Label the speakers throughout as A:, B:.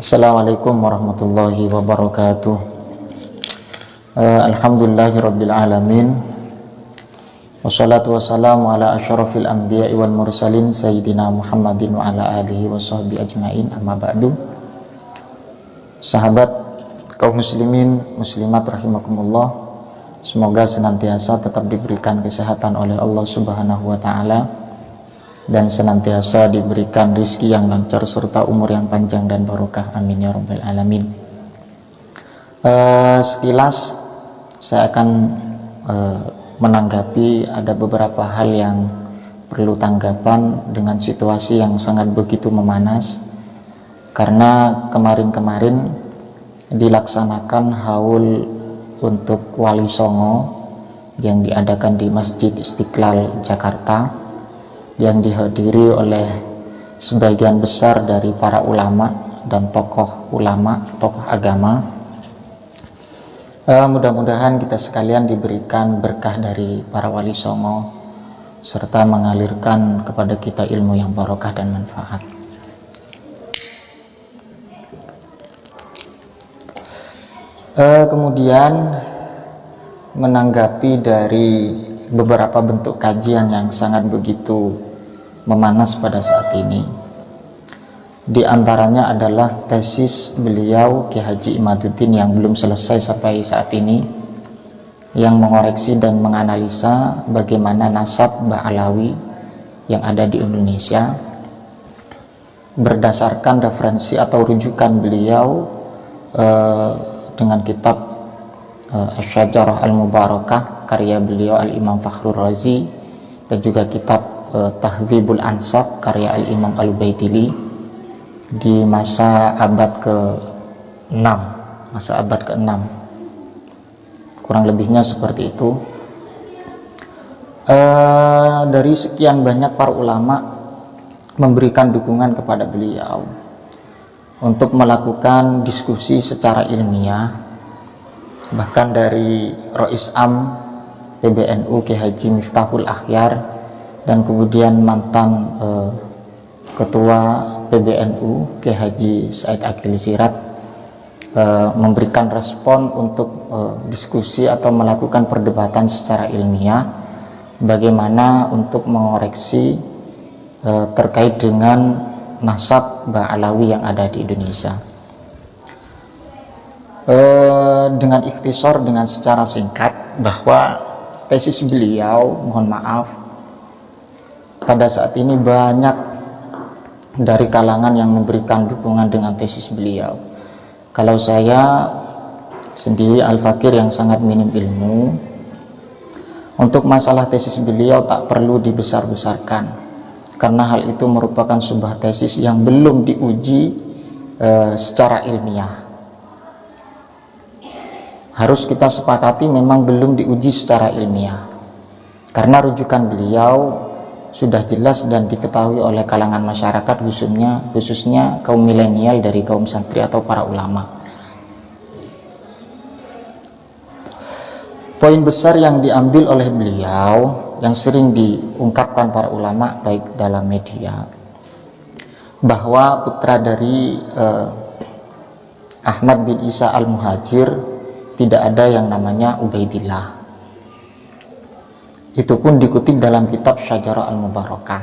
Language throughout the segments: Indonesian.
A: Assalamualaikum warahmatullahi wabarakatuh. Alhamdulillahirabbil alamin. Wassalatu wassalamu ala asyrafil anbiya'i wal mursalin sayyidina Muhammadin wa ala alihi wa sahbihi ajmain, amma ba'du. Sahabat kaum muslimin muslimat rahimakumullah, semoga senantiasa tetap diberikan kesehatan oleh Allah Subhanahu wa taala dan senantiasa diberikan rizki yang lancar serta umur yang panjang dan barokah, amin ya rabbal alamin. Sekilas saya akan menanggapi ada beberapa hal yang perlu tanggapan dengan situasi yang sangat begitu memanas, karena kemarin-kemarin dilaksanakan haul untuk Wali Songo yang diadakan di Masjid Istiqlal Jakarta, yang dihadiri oleh sebagian besar dari para ulama dan tokoh ulama, tokoh agama. Mudah-mudahan kita sekalian diberikan berkah dari para Wali Songo serta mengalirkan kepada kita ilmu yang barokah dan manfaat. Kemudian menanggapi dari beberapa bentuk kajian yang sangat begitu memanas pada saat ini. Di antaranya adalah tesis beliau Ki Haji Imaduddin yang belum selesai sampai saat ini, yang mengoreksi dan menganalisa bagaimana nasab Ba'alawi yang ada di Indonesia berdasarkan referensi atau rujukan beliau dengan kitab Asy-Syajarah Al-Mubarakah karya beliau Al-Imam Fakhrur Razi, dan juga kitab Tahdzibul Ansab karya Al-Imam Al-Ubaidili di masa abad ke-6, kurang lebihnya seperti itu. Dari sekian banyak para ulama memberikan dukungan kepada beliau untuk melakukan diskusi secara ilmiah. Bahkan dari Rois Am PBNU Ki Haji Miftahul Akhyar dan kemudian mantan ketua PBNU Ki Haji Said Aqil Siraj memberikan respon untuk diskusi atau melakukan perdebatan secara ilmiah bagaimana untuk mengoreksi terkait dengan nasab Ba'alawi yang ada di Indonesia. Dengan ikhtisar, dengan secara singkat, bahwa tesis beliau, mohon maaf, pada saat ini banyak dari kalangan yang memberikan dukungan dengan tesis beliau. Kalau saya sendiri al-fakir yang sangat minim ilmu, untuk masalah tesis beliau tak perlu dibesar-besarkan, karena hal itu merupakan sebuah tesis yang belum diuji secara ilmiah. Harus kita sepakati memang belum diuji secara ilmiah, karena rujukan beliau sudah jelas dan diketahui oleh kalangan masyarakat, khususnya kaum milenial dari kaum santri atau para ulama. Poin besar yang diambil oleh beliau yang sering diungkapkan para ulama baik dalam media, bahwa putra dari Ahmad bin Isa al-Muhajir tidak ada yang namanya Ubaidillah. Itu pun dikutip dalam kitab Syajarah Al-Mubarakah.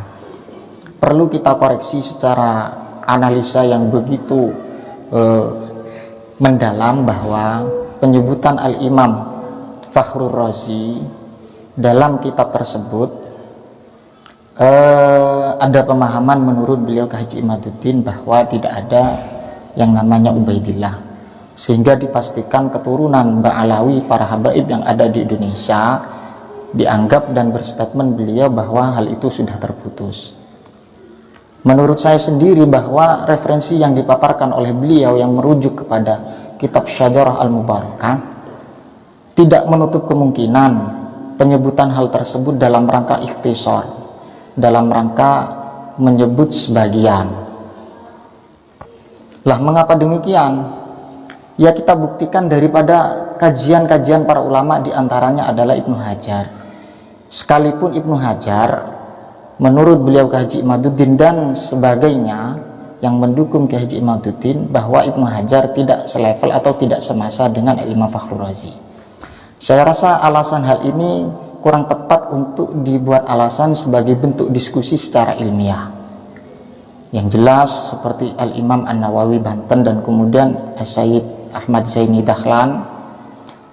A: Perlu kita koreksi secara analisa yang begitu mendalam bahwa penyebutan Al-Imam Fakhrur Razi dalam kitab tersebut ada pemahaman menurut beliau Ki Haji Imaduddin bahwa tidak ada yang namanya Ubaidillah, sehingga dipastikan keturunan Ba'alawi para habaib yang ada di Indonesia dianggap dan berstatement beliau bahwa hal itu sudah terputus. Menurut saya sendiri bahwa referensi yang dipaparkan oleh beliau yang merujuk kepada kitab Syajarah Al-Mubarakah tidak menutup kemungkinan penyebutan hal tersebut dalam rangka ikhtisar, dalam rangka menyebut sebagian. Lah, mengapa demikian? Ya, kita buktikan daripada kajian-kajian para ulama, diantaranya adalah Ibnu Hajar. Sekalipun Ibnu Hajar menurut beliau Ki Haji Imaduddin dan sebagainya yang mendukung Kiai Haji Imaduddin bahwa Ibnu Hajar tidak selevel atau tidak semasa dengan Imam Fakhrul Razi. Saya rasa alasan hal ini kurang tepat untuk dibuat alasan sebagai bentuk diskusi secara ilmiah. Yang jelas seperti Al-Imam An-Nawawi Banten dan kemudian Sayyid Ahmad Zaini Dahlan,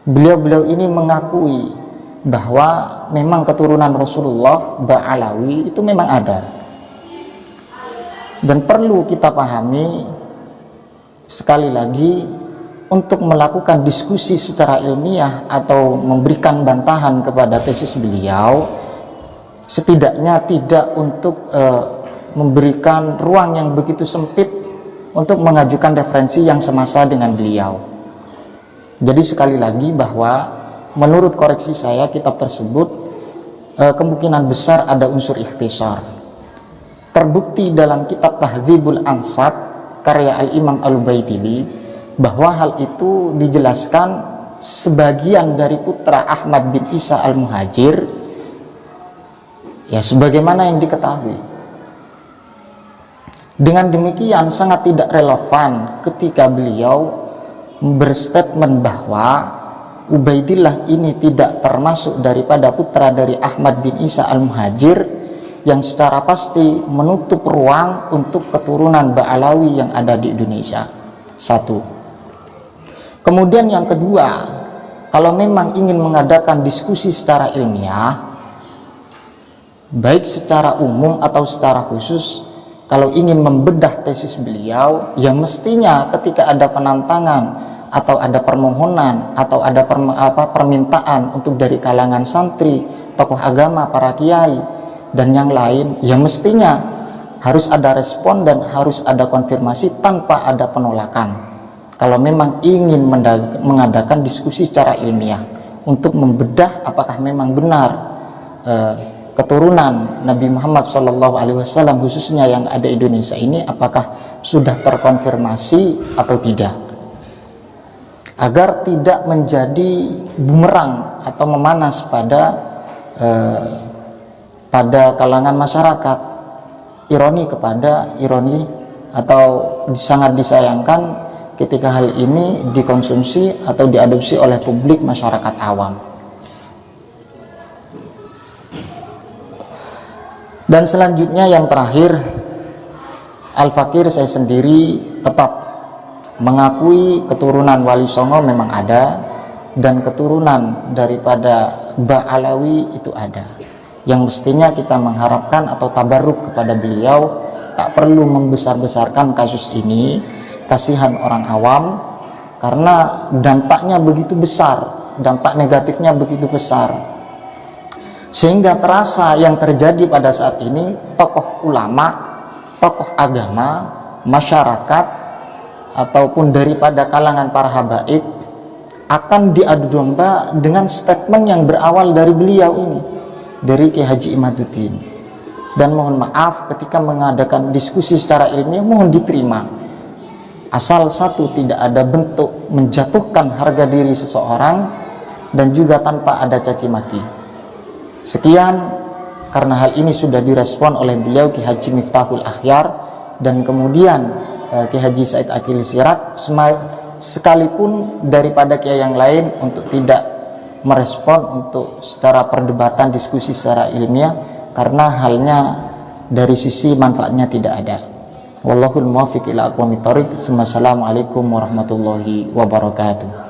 A: beliau-beliau ini mengakui bahwa memang keturunan Rasulullah Ba'alawi itu memang ada. Dan perlu kita pahami sekali lagi, untuk melakukan diskusi secara ilmiah atau memberikan bantahan kepada tesis beliau, setidaknya tidak untuk memberikan ruang yang begitu sempit untuk mengajukan referensi yang semasa dengan beliau. Jadi sekali lagi bahwa menurut koreksi saya, kitab tersebut kemungkinan besar ada unsur ikhtisar. Terbukti dalam kitab Tahdzibul Ansab karya Al-Imam Al-Ubaidili bahwa hal itu dijelaskan sebagian dari putra Ahmad bin Isa Al-Muhajir, ya sebagaimana yang diketahui. Dengan demikian sangat tidak relevan ketika beliau berstatement bahwa Ubaidillah ini tidak termasuk daripada putra dari Ahmad bin Isa Al-Muhajir, yang secara pasti menutup ruang untuk keturunan Ba'alawi yang ada di Indonesia. Satu. Kemudian yang kedua, kalau memang ingin mengadakan diskusi secara ilmiah, baik secara umum atau secara khusus, kalau ingin membedah tesis beliau, ya mestinya ketika ada penantangan atau ada permohonan atau ada permintaan untuk dari kalangan santri, tokoh agama, para kiai dan yang lain, ya mestinya harus ada respon dan harus ada konfirmasi tanpa ada penolakan. Kalau memang ingin mengadakan diskusi secara ilmiah untuk membedah apakah memang benar keturunan Nabi Muhammad SAW khususnya yang ada di Indonesia ini apakah sudah terkonfirmasi atau tidak, agar tidak menjadi bumerang atau memanas pada kalangan masyarakat, ironi atau sangat disayangkan ketika hal ini dikonsumsi atau diadopsi oleh publik masyarakat awam. Dan selanjutnya yang terakhir, Al-Fakir saya sendiri tetap mengakui keturunan Wali Songo memang ada, dan keturunan daripada Ba'alawi itu ada, yang mestinya kita mengharapkan atau tabarruk kepada beliau. Tak perlu membesar-besarkan kasus ini, kasihan orang awam, karena dampaknya begitu besar, dampak negatifnya begitu besar, sehingga terasa yang terjadi pada saat ini, tokoh ulama, tokoh agama, masyarakat ataupun daripada kalangan para habaib akan diadu domba dengan statement yang berawal dari beliau ini, dari Kiai Haji Imaduddin. Dan mohon maaf ketika mengadakan diskusi secara ilmiah, mohon diterima, asal satu, tidak ada bentuk menjatuhkan harga diri seseorang dan juga tanpa ada caci maki. Sekian, karena hal ini sudah direspon oleh beliau Kiai Haji Miftahul Akhyar dan kemudian Kiai Haji Said Akil Sirat, sekalipun daripada kiai yang lain untuk tidak merespon untuk secara perdebatan diskusi secara ilmiah, karena halnya dari sisi manfaatnya tidak ada. Wallahul muwaffiq ila aqwamit thoriq. Assalamualaikum warahmatullahi wabarakatuh.